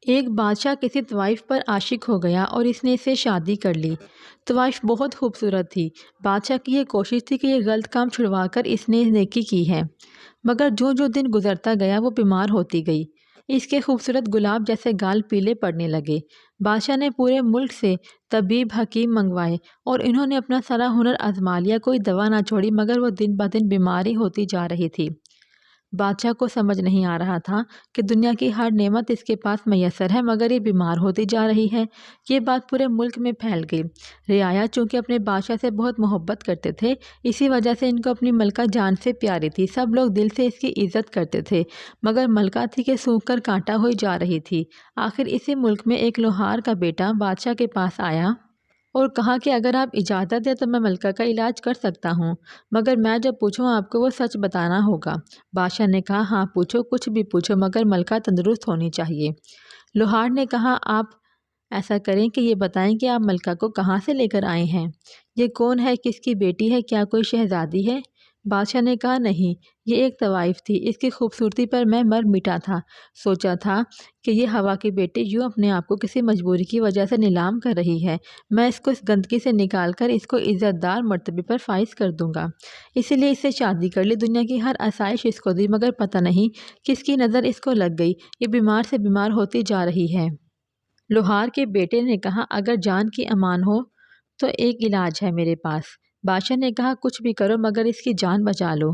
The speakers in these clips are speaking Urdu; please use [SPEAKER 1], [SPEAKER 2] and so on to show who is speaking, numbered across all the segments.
[SPEAKER 1] ایک بادشاہ کسی طوائف پر عاشق ہو گیا اور اس نے اسے شادی کر لی۔ طوائف بہت خوبصورت تھی۔ بادشاہ کی یہ کوشش تھی کہ یہ غلط کام چھڑوا کر اس نے نیکی کی ہے، مگر جو دن گزرتا گیا وہ بیمار ہوتی گئی۔ اس کے خوبصورت گلاب جیسے گال پیلے پڑنے لگے۔ بادشاہ نے پورے ملک سے طبیب حکیم منگوائے اور انہوں نے اپنا سارا ہنر آزما لیا، کوئی دوا نہ چھوڑی، مگر وہ دن بدن بیمار ہی ہوتی جا رہی تھی۔ بادشاہ کو سمجھ نہیں آ رہا تھا کہ دنیا کی ہر نعمت اس کے پاس میسر ہے، مگر یہ بیمار ہوتی جا رہی ہے۔ یہ بات پورے ملک میں پھیل گئی۔ رعایا چونکہ اپنے بادشاہ سے بہت محبت کرتے تھے، اسی وجہ سے ان کو اپنی ملکہ جان سے پیاری تھی۔ سب لوگ دل سے اس کی عزت کرتے تھے، مگر ملکہ تھی کہ سوکھ کر کانٹا ہوئی جا رہی تھی۔ آخر اسی ملک میں ایک لوہار کا بیٹا بادشاہ کے پاس آیا اور کہا کہ اگر آپ اجازت دیں تو میں ملکہ کا علاج کر سکتا ہوں، مگر میں جو پوچھوں آپ کو وہ سچ بتانا ہوگا۔ بادشاہ نے کہا ہاں پوچھو، کچھ بھی پوچھو، مگر ملکہ تندرست ہونی چاہیے۔ لوہار نے کہا آپ ایسا کریں کہ یہ بتائیں کہ آپ ملکہ کو کہاں سے لے کر آئے ہیں؟ یہ کون ہے؟ کس کی بیٹی ہے؟ کیا کوئی شہزادی ہے؟ بادشاہ نے کہا نہیں، یہ ایک طوائف تھی، اس کی خوبصورتی پر میں مر مٹا تھا۔ سوچا تھا کہ یہ ہوا کی بیٹی یوں اپنے آپ کو کسی مجبوری کی وجہ سے نیلام کر رہی ہے، میں اس کو اس گندگی سے نکال کر اس کو عزت دار مرتبے پر فائز کر دوں گا، اسی لیے اس سے شادی کر لی، دنیا کی ہر آسائش اس کو دی، مگر پتہ نہیں کس کی نظر اس کو لگ گئی، یہ بیمار سے بیمار ہوتی جا رہی ہے۔ لوہار کے بیٹے نے کہا اگر جان کی امان ہو تو ایک علاج ہے میرے پاس۔ بادشاہ نے کہا کچھ بھی کرو مگر اس کی جان بچا لو۔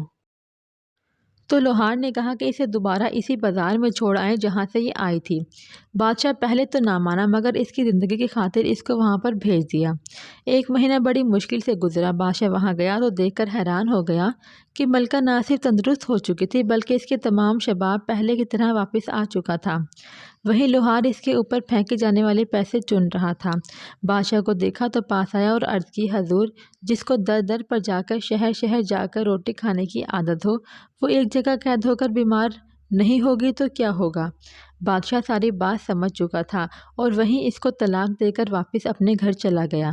[SPEAKER 1] تو لوہار نے کہا کہ اسے دوبارہ اسی بازار میں چھوڑ آئیں جہاں سے یہ آئی تھی۔ بادشاہ پہلے تو نہ مانا، مگر اس کی زندگی کی خاطر اس کو وہاں پر بھیج دیا۔ ایک مہینہ بڑی مشکل سے گزرا۔ بادشاہ وہاں گیا تو دیکھ کر حیران ہو گیا کہ ملکہ نہ صرف تندرست ہو چکی تھی بلکہ اس کے تمام شباب پہلے کی طرح واپس آ چکا تھا۔ وہیں لوہار اس کے اوپر پھینکے جانے والے پیسے چن رہا تھا۔ بادشاہ کو دیکھا تو پاس آیا اور عرض کی حضور، جس کو در در پر جا کر شہر شہر جا کر روٹی کھانے کی عادت ہو، وہ ایک جگہ قید ہو کر بیمار نہیں ہوگی تو کیا ہوگا؟ بادشاہ ساری بات سمجھ چکا تھا اور وہیں اس کو طلاق دے کر واپس اپنے گھر چلا گیا۔